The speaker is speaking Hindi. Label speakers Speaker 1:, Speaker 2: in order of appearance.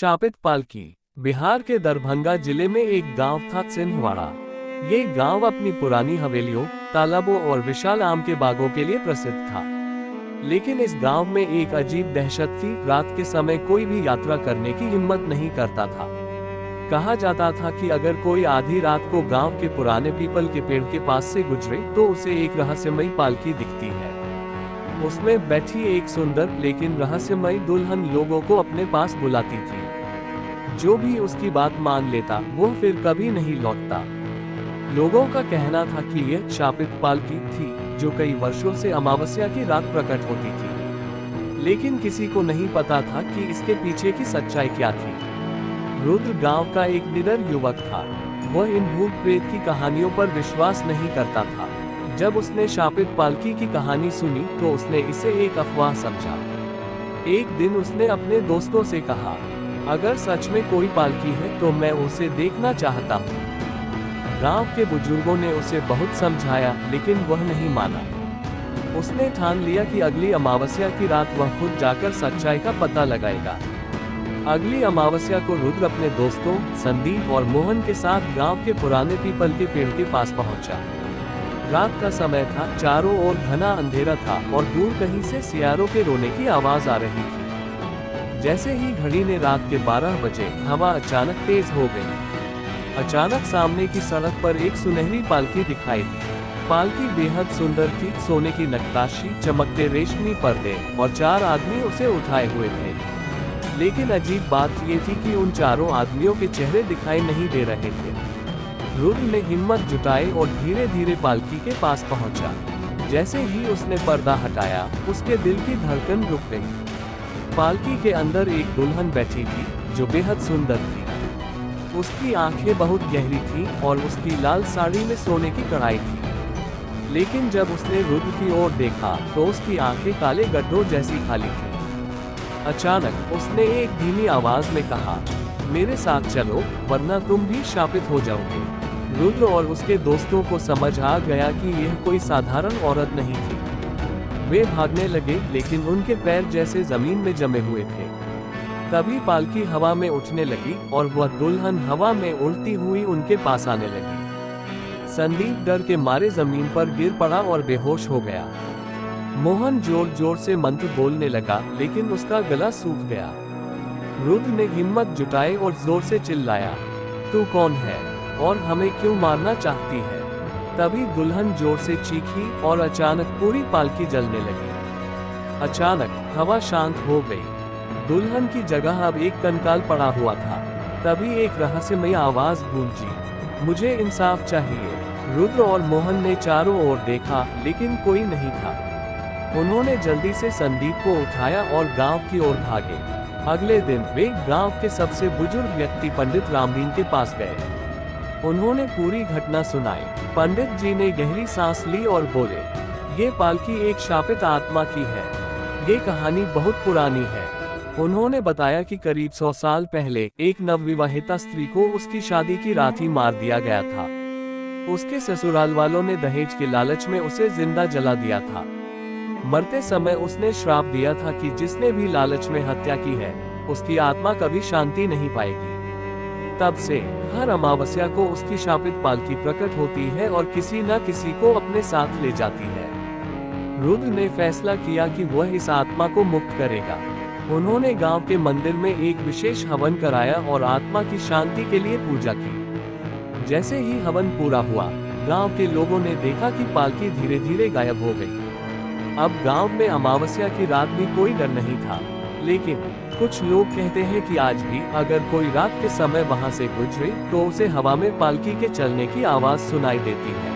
Speaker 1: शापित पालकी। बिहार के दरभंगा जिले में एक गांव था सिंहवाड़ा। ये गांव अपनी पुरानी हवेलियों, तालाबों और विशाल आम के बागों के लिए प्रसिद्ध था। लेकिन इस गांव में एक अजीब दहशत थी। रात के समय कोई भी यात्रा करने की हिम्मत नहीं करता था। कहा जाता था कि अगर कोई आधी रात को गांव के पुराने पीपल के पेड़ के पास से गुजरे तो उसे एक रहस्यमयी पालकी दिखती है। उसमें बैठी एक सुंदर लेकिन रहस्यमयी दुल्हन लोगों को अपने पास बुलाती थी। जो भी उसकी बात मान लेता वो फिर कभी नहीं लौटता। लोगों का कहना था कि यह शापित पालकी थी जो कई वर्षों से अमावस्या की रात प्रकट होती थी। लेकिन किसी को नहीं पता था कि इसके पीछे की सच्चाई क्या थी। रुद्र गांव का एक निडर युवक था। वह इन भूत प्रेत की कहानियों पर विश्वास नहीं करता था। जब उसने शापित पालकी की कहानी सुनी तो उसने इसे एक अफवाह समझा। एक दिन उसने अपने दोस्तों से कहा, अगर सच में कोई पालकी है तो मैं उसे देखना चाहता हूँ। गांव के बुजुर्गों ने उसे बहुत समझाया लेकिन वह नहीं माना। उसने ठान लिया कि अगली अमावस्या की रात वह खुद जाकर सच्चाई का पता लगाएगा। अगली अमावस्या को रुद्र अपने दोस्तों संदीप और मोहन के साथ गांव के पुराने पीपल के पेड़ के पास पहुंचा। रात का समय था, चारों ओर घना अंधेरा था और दूर कहीं से सियारों के रोने की आवाज आ रही थी। जैसे ही घड़ी ने रात के 12 बजे, हवा अचानक तेज हो गई। अचानक सामने की सड़क पर एक सुनहरी पालकी दिखाई दी। पालकी बेहद सुंदर थी, सोने की नक्काशी, चमकते रेशमी पर्दे और 4 आदमी उसे उठाए हुए थे। लेकिन अजीब बात यह थी कि उन चारों आदमियों के चेहरे दिखाई नहीं दे रहे थे। रुद्र ने हिम्मत जुटाई और धीरे धीरे पालकी के पास पहुंचा। जैसे ही उसने पर्दा हटाया, उसके दिल की धड़कन रुक गई। पालकी के अंदर एक दुल्हन बैठी थी जो बेहद सुंदर थी। उसकी आंखें बहुत गहरी थीं और उसकी लाल साड़ी में सोने की कढ़ाई थी। लेकिन जब उसने रुद्र की ओर देखा तो उसकी आंखें काले गड्ढों जैसी खाली थीं। अचानक उसने एक धीमी आवाज में कहा, मेरे साथ चलो वरना तुम भी शापित हो जाओगे। रुद्र और उसके दोस्तों को समझ आ गया कि यह कोई साधारण औरत नहीं थी। वे भागने लगे लेकिन उनके पैर जैसे जमीन में जमे हुए थे। तभी पालकी हवा में उठने लगी और वह दुल्हन हवा में उड़ती हुई उनके पास आने लगी। संदीप डर के मारे जमीन पर गिर पड़ा और बेहोश हो गया। मोहन जोर जोर से मंत्र बोलने लगा लेकिन उसका गला सूख गया। रुद्र ने हिम्मत जुटाई और जोर से चिल्लाया, तू कौन है और हमें क्यों मारना चाहती है? तभी दुल्हन जोर से चीखी और अचानक पूरी पालकी जलने लगी। अचानक हवा शांत हो गई। दुल्हन की जगह अब एक कंकाल पड़ा हुआ था। तभी एक रहस्यमयी आवाज गूंजी, मुझे इंसाफ चाहिए। रुद्र और मोहन ने चारों ओर देखा लेकिन कोई नहीं था। उन्होंने जल्दी से संदीप को उठाया और गांव की ओर भागे। अगले दिन वे गांव के सबसे बुजुर्ग व्यक्ति पंडित रामदीन के पास गए। उन्होंने पूरी घटना सुनाई। पंडित जी ने गहरी सांस ली और बोले, ये पालकी एक शापित आत्मा की है। ये कहानी बहुत पुरानी है। उन्होंने बताया कि करीब 100 साल पहले एक नवविवाहिता स्त्री को उसकी शादी की रात ही मार दिया गया था। उसके ससुराल वालों ने दहेज के लालच में उसे जिंदा जला दिया था। मरते समय उसने श्राप दिया था कि जिसने भी लालच में हत्या की है उसकी आत्मा कभी शांति नहीं पाएगी। तब से हर अमावस्या को उसकी शापित पालकी प्रकट होती है और किसी न किसी को अपने साथ ले जाती है। रुद्र ने फैसला किया कि वह इस आत्मा को मुक्त करेगा। उन्होंने गांव के मंदिर में एक विशेष हवन कराया और आत्मा की शांति के लिए पूजा की। जैसे ही हवन पूरा हुआ, गांव के लोगों ने देखा कि पालकी धीरे धीरे गायब हो गई। अब गांव में अमावस्या की रात भी कोई डर नहीं था। लेकिन कुछ लोग कहते हैं कि आज भी अगर कोई रात के समय वहां से गुजरे तो उसे हवा में पालकी के चलने की आवाज सुनाई देती है।